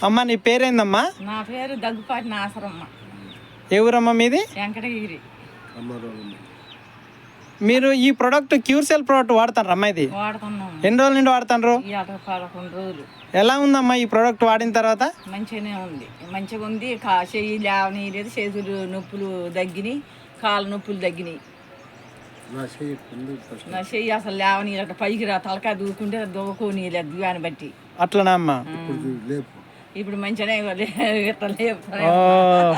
అమ్మ నీ పేరేందమ్మా? నా పేరు దగ్గుపాటి నాసరమ్మ. ఏ ఊరమ్మా మీది? వెంకటగిరి. మీరు ఈ ప్రోడక్ట్ క్యూర్సెల్ ప్రోడక్ట్ వాడతారా అమ్మా? ఇది వాడుతున్నాం. ఎన్ని రోజుల నుండి వాడుతారు? 11 రోజులు. ఎలా ఉందమ్మా ఈ ప్రోడక్ట్ వాడిన తర్వాత? మంచిగానే ఉంది, మంచిగా ఉంది. చెయ్యి లేవని లేదు, చేతులు నొప్పులు తగ్గినాయి, కాళ్ళ నొప్పులు తగ్గినాయి. నా చెయ్యి అసలు లేవని పైకి తలకాయ దూకుంటే దూకోని లేదు దివాన్ని బట్టి. అట్లనా అమ్మా? ఇప్పుడు మంచిగానే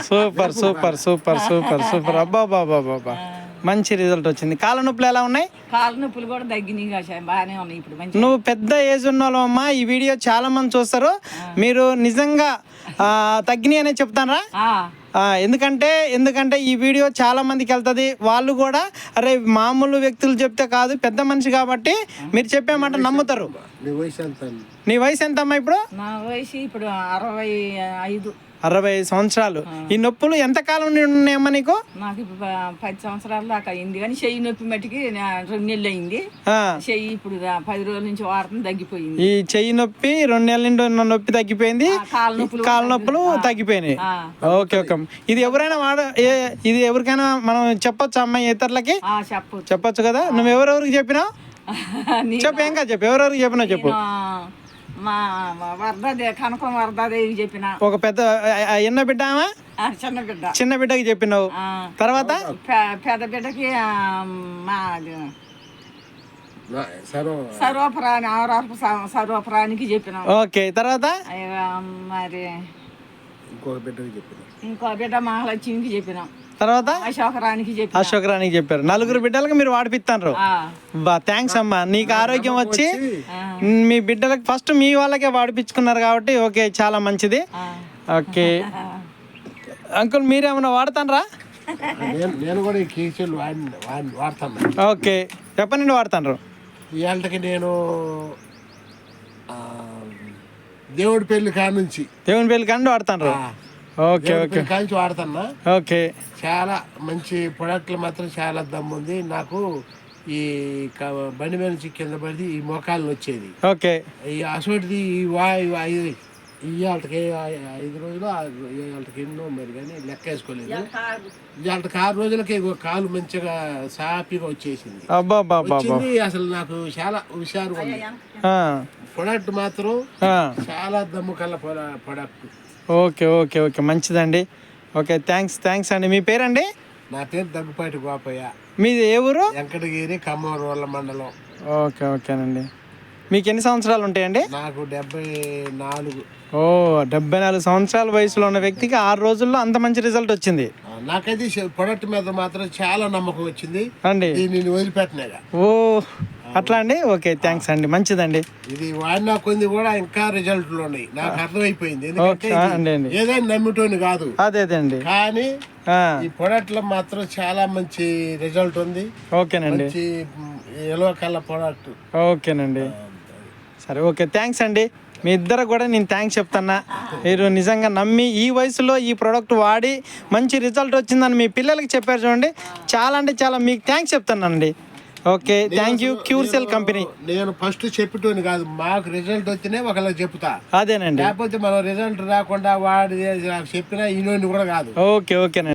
super super super super super. అబ్బా బాబా బాబా, మంచి రిజల్ట్ వచ్చింది. కాళ్ళ నొప్పులు ఎలా ఉన్నాయి? కాళ్ళ నొప్పులు కూడా తగ్గినాయి, బాగానే ఉన్నాయి ఇప్పుడు. మంచి నువ్వు పెద్ద ఏజ్ ఉన్నావు అమ్మా, ఈ వీడియో చాలా మంది చూస్తారు. మీరు నిజంగా తగ్గినాయి అనే చెప్తారా? ఎందుకంటే ఈ వీడియో చాలా మందికి వెళ్తుంది. వాళ్ళు కూడా అరే మామూలు వ్యక్తులు చెప్తే కాదు, పెద్ద మనిషి కాబట్టి మీరు చెప్పేమాట నమ్ముతారు. నీ వయసు ఎంత అమ్మా ఇప్పుడు? నా వయసు ఇప్పుడు 65. 65 సంవత్సరాలు. ఈ నొప్పులు ఎంత కాలం నుండి ఉన్నాయమ్మా నీకు? నాకు ఇప్పుడు 10 సంవత్సరాల దాకా అయింది, కానీ చెయ్యి నొప్పి మట్టికి 2 నెలలు అయింది. చెయ్యి ఇప్పుడు 10 రోజుల నుంచి వాడటం తగ్గిపోయింది. ఈ చెయ్యి నొప్పి 2 నెలల నుండి ఉన్న నొప్పి తగ్గిపోయింది, కాళ్ళ నొప్పులు తగ్గిపోయినాయి. Okay okay. ఇది ఎవరైనా ఇది ఎవరికైనా మనం చెప్పొచ్చు అమ్మాయి ఇతరులకి? చెప్పొచ్చు కదా. నువ్వు ఎవరెవరికి చెప్పినావు? చెప్పు, ఏం కాదు చెప్పు, ఎవరెవరికి చెప్పినావు చెప్పు. మా కనకం వరదాదేవి చెప్పిన. ఒక పెద్ద ఎన్న బిడ్డ, చిన్న బిడ్డకి చెప్పినావు. తర్వాత పెద్ద బిడ్డకి మా సర్వప్రాణి సర్వప్రాణికి చెప్పిన. ఓకే, తర్వాత మరి ఇంకో బిడ్డ మహాలక్ష్మికి చెప్పినాం. తర్వాత అశోకరానికి చెప్పారు. 4 బిడ్డలకు మీరు వాడిపిస్తారు. బా థ్యాంక్స్ అమ్మా. నీకు ఆరోగ్యం వచ్చి మీ బిడ్డలకు ఫస్ట్ మీ వాళ్ళకే వాడిపించుకున్నారు కాబట్టి ఓకే, చాలా మంచిది. ఓకే అంకుల్, మీరేమన్నా వాడతారా? ఓకే, ఎప్పటి నుండి వాడతారు? ఇవాళకి నేను దేవుడి పెళ్లి కాడి వాడతారు. ఓకే ఓకే, కాంచి వాడుతున్నా. ఓకే, చాలా మంచి ప్రొడక్ట్లు మాత్రం చాలా దమ్ముంది. నాకు ఈ బండి మీద నుంచి కింద పడి ఈ మోకాలు వచ్చేది. ఓకే, ఈ అసోటిది ఇవాళకి 5 రోజులు ఇవాళకి ఎన్నో మరి కానీ లెక్క వేసుకోలేదు. ఇవాళకి 6 రోజులకి కాలు మంచిగా సాఫీగా వచ్చేసింది. అసలు నాకు చాలా హుషారుగా ఉంది. ప్రొడక్ట్ మాత్రం చాలా దమ్ము కల ప్రొడక్ట్. ఓకే ఓకే ఓకే, మంచిదండి. ఓకే, థ్యాంక్స్ అండి. మీ పేరండి? నా పేరు దగ్గుపాటి గోపయ్య. మీది ఏ ఊరు? వెంకటగిరి, ఖమ్మం మండలం. ఓకే ఓకేనండి. మీకు ఎన్ని సంవత్సరాలు ఉంటాయండి? నాకు 74. 74 సంవత్సరాల వయసులో ఉన్న వ్యక్తికి 6 రోజుల్లో అంత మంచి రిజల్ట్ వచ్చింది. నాకైతే ప్రొడక్ట్ మీద మాత్రం చాలా నమ్మకం వచ్చింది అండి. నేను వదిలిపెట్టినాగా. అట్లా అండి. ఓకే, థ్యాంక్స్ అండి, మంచిదండి. ఇది వాడినా కొన్ని కూడా ఇంకా రిజల్ట్లు ఉన్నాయి, నాకు అర్థమైపోయింది. ఎందుకంటే ఏదైనా నమ్మిటోని కాదు, అదే అండి. కానీ ఈ ప్రొడక్ట్ లో మాత్రం చాలా మంచి రిజల్ట్ ఉంది. ఓకేనండి, ఎల్లో కలర్ ప్రొడక్ట్. ఓకేనండి, సరే. ఓకే, థ్యాంక్స్ అండి. మీ ఇద్దరు కూడా నేను థ్యాంక్స్ చెప్తున్నా. మీరు నిజంగా నమ్మి ఈ వయసులో ఈ ప్రోడక్ట్ వాడి మంచి రిజల్ట్ వచ్చిందని మీ పిల్లలకి చెప్పారు చూడండి. చాలా అంటే చాలా మీకు థ్యాంక్స్ చెప్తున్నానండి. Okay, thank you క్యూర్సెల్ company. నేను ఫస్ట్ చెప్పేటోని కాదు, మాకు రిజల్ట్ వచ్చినే ఒకళ్ళకి చెప్తా. అదేనండి, లేకపోతే మనం రిజల్ట్ రాకుండా వాడి చెప్పినా ఈనోని కూడా కాదు. ఓకే ఓకేనండి.